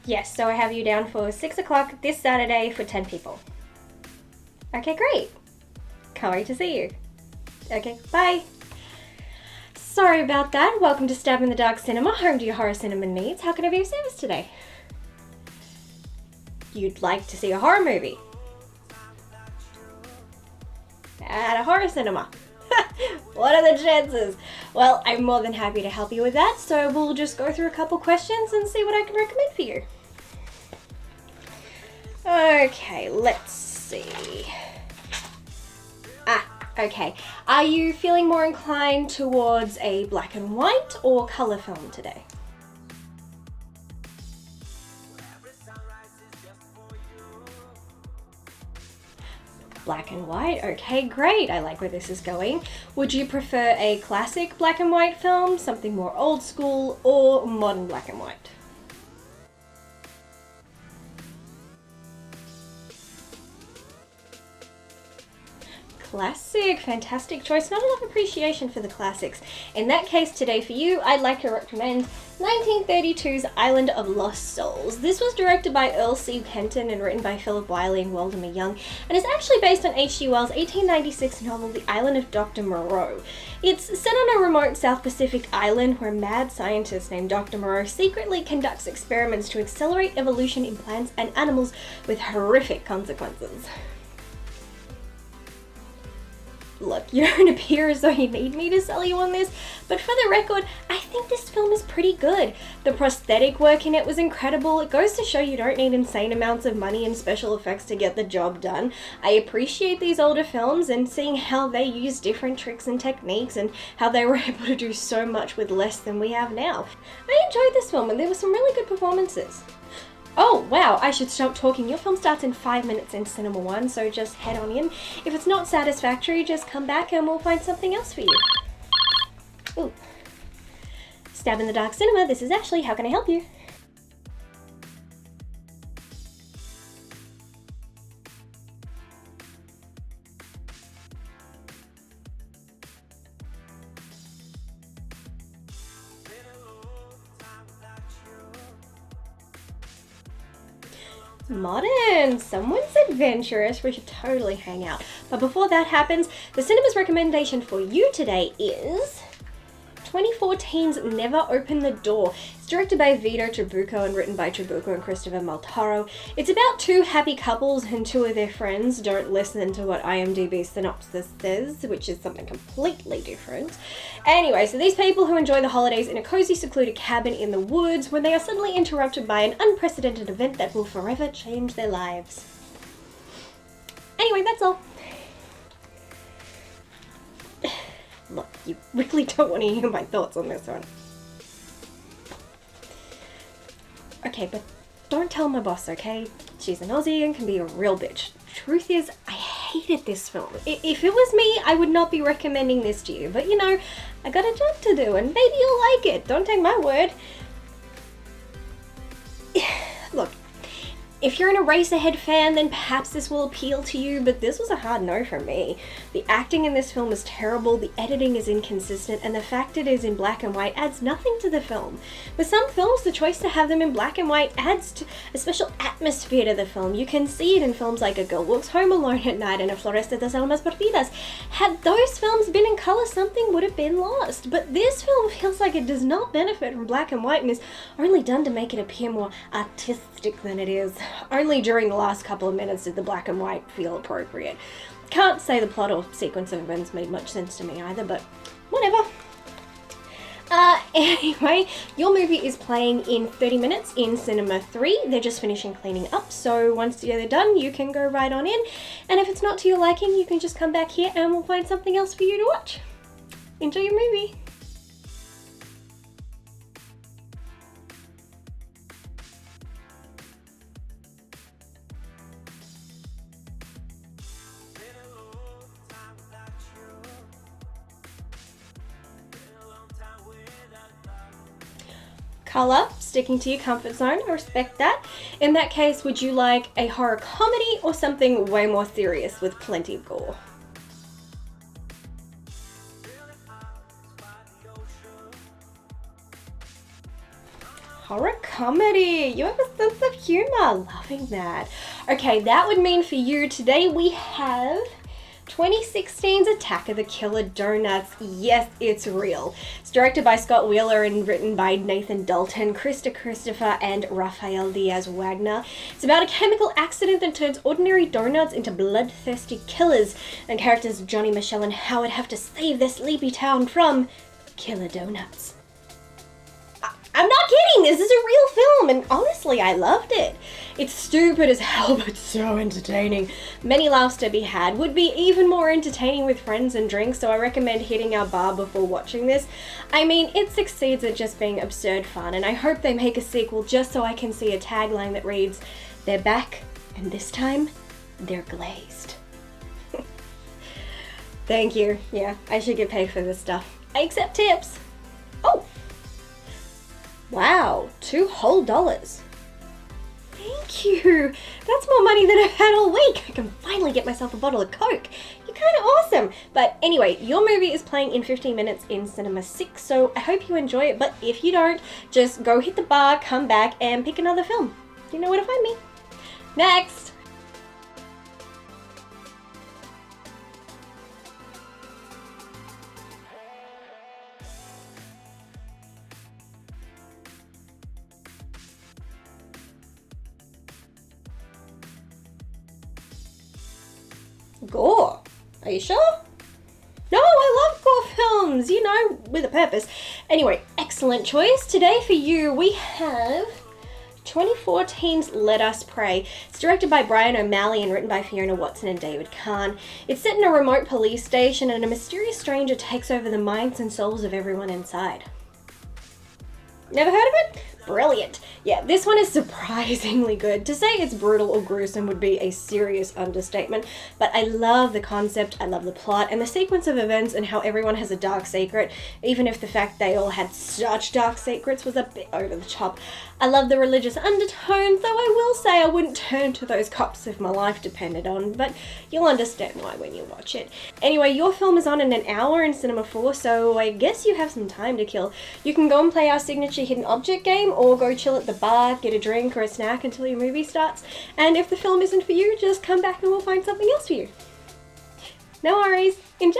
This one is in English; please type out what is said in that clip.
Yes, so I have you down for 6 o'clock this Saturday for 10 people. Okay, great. Can't wait to see you. Okay, bye. Sorry about that. Welcome to Stab in the Dark Cinema, home to your horror cinema needs. How can I be of service today? You'd like to see a horror movie? At a horror cinema. What are the chances? Well, I'm more than happy to help you with that, so we'll just go through a couple questions and see what I can recommend for you. Okay, let's see. Okay. Are you feeling more inclined towards a black and white or colour film today? Black and white. Okay, great. I like where this is going. Would you prefer a classic black and white film, something more old school, or modern black and white? Classic, fantastic choice. Not enough appreciation for the classics. In that case, today for you, I'd like to recommend 1932's Island of Lost Souls. This was directed by Earl C. Kenton and written by Philip Wiley and Waldemar Young, and is actually based on H.G. Wells' 1896 novel The Island of Dr. Moreau. It's set on a remote South Pacific island where a mad scientist named Dr. Moreau secretly conducts experiments to accelerate evolution in plants and animals with horrific consequences. Look, you don't appear as though you need me to sell you on this, but for the record, I think this film is pretty good. The prosthetic work in it was incredible. It goes to show you don't need insane amounts of money and special effects to get the job done. I appreciate these older films and seeing how they use different tricks and techniques and how they were able to do so much with less than we have now. I enjoyed this film and there were some really good performances. Oh, wow, I should stop talking. Your film starts in 5 minutes in Cinema 1, so just head on in. If it's not satisfactory, just come back and we'll find something else for you. Ooh. Stab in the Dark Cinema, this is Ashley. How can I help you? Modern! Someone's adventurous. We should totally hang out. But before that happens, the cinema's recommendation for you today is 2014's Never Open the Door. It's directed by Vito Trabucco and written by Trabucco and Christopher Maltaro. It's about two happy couples and two of their friends. Don't listen to what IMDb synopsis says, which is something completely different. Anyway, so these people who enjoy the holidays in a cozy, secluded cabin in the woods when they are suddenly interrupted by an unprecedented event that will forever change their lives. Anyway, that's all. Look, you really don't want to hear my thoughts on this one. Okay, but don't tell my boss, okay? She's an Aussie and can be a real bitch. Truth is, I hated this film. If it was me, I would not be recommending this to you. But you know, I got a job to do and maybe you'll like it. Don't take my word. Look, if you're an Eraserhead fan, then perhaps this will appeal to you, but this was a hard no from me. The acting in this film is terrible, the editing is inconsistent, and the fact it is in black and white adds nothing to the film. With some films, the choice to have them in black and white adds to a special atmosphere to the film. You can see it in films like A Girl Walks Home Alone at Night and A Floresta das Almas Perdidas. Had those films been in colour, something would have been lost. But this film feels like it does not benefit from black and white and is only done to make it appear more artistic than it is. Only during the last couple of minutes did the black and white feel appropriate. Can't say the plot or sequence of events made much sense to me either, but whatever. Anyway, your movie is playing in 30 minutes in Cinema 3. They're just finishing cleaning up, so once they're done, you can go right on in. And if it's not to your liking, you can just come back here and we'll find something else for you to watch. Enjoy your movie. Colour, sticking to your comfort zone, I respect that. In that case, would you like a horror comedy or something way more serious with plenty of gore? horror comedy. You have a sense of humor. Loving that. Okay, that would mean for you today we have 2016's Attack of the Killer Doughnuts. Yes, it's real. It's directed by Scott Wheeler and written by Nathan Dalton, Krista Christopher, and Rafael Diaz-Wagner. It's about a chemical accident that turns ordinary donuts into bloodthirsty killers, and characters Johnny, Michelle, and Howard have to save their sleepy town from killer donuts. I'm not kidding, this is a real film, and honestly, I loved it. It's stupid as hell, but so entertaining. Many laughs to be had. Would be even more entertaining with friends and drinks, so I recommend hitting our bar before watching this. I mean, it succeeds at just being absurd fun, and I hope they make a sequel just so I can see a tagline that reads, "They're back, and this time, they're glazed." Thank you. Yeah, I should get paid for this stuff. I accept tips. Oh! Wow, $2 whole. Thank you. That's more money than I've had all week. I can finally get myself a bottle of Coke. You're kind of awesome. But anyway, your movie is playing in 15 minutes in Cinema 6, so I hope you enjoy it. But if you don't, just go hit the bar, come back, and pick another film. You know where to find me. Next. Gore. Are you sure? No, I love gore films, you know, with a purpose. Anyway, excellent choice. Today for you, we have 2014's Let Us Pray. It's directed by Brian O'Malley and written by Fiona Watson and David Kahn. It's set in a remote police station and a mysterious stranger takes over the minds and souls of everyone inside. Never heard of it? Brilliant. Yeah, this one is surprisingly good. To say it's brutal or gruesome would be a serious understatement, but I love the concept, I love the plot, and the sequence of events and how everyone has a dark secret, even if the fact they all had such dark secrets was a bit over the top. I love the religious undertones, though I will say I wouldn't turn to those cops if my life depended on, but you'll understand why when you watch it. Anyway, your film is on in an hour in Cinema 4, so I guess you have some time to kill. You can go and play our signature hidden object game, or go chill at the bar, get a drink or a snack until your movie starts, and if the film isn't for you, just come back and we'll find something else for you. No worries, enjoy!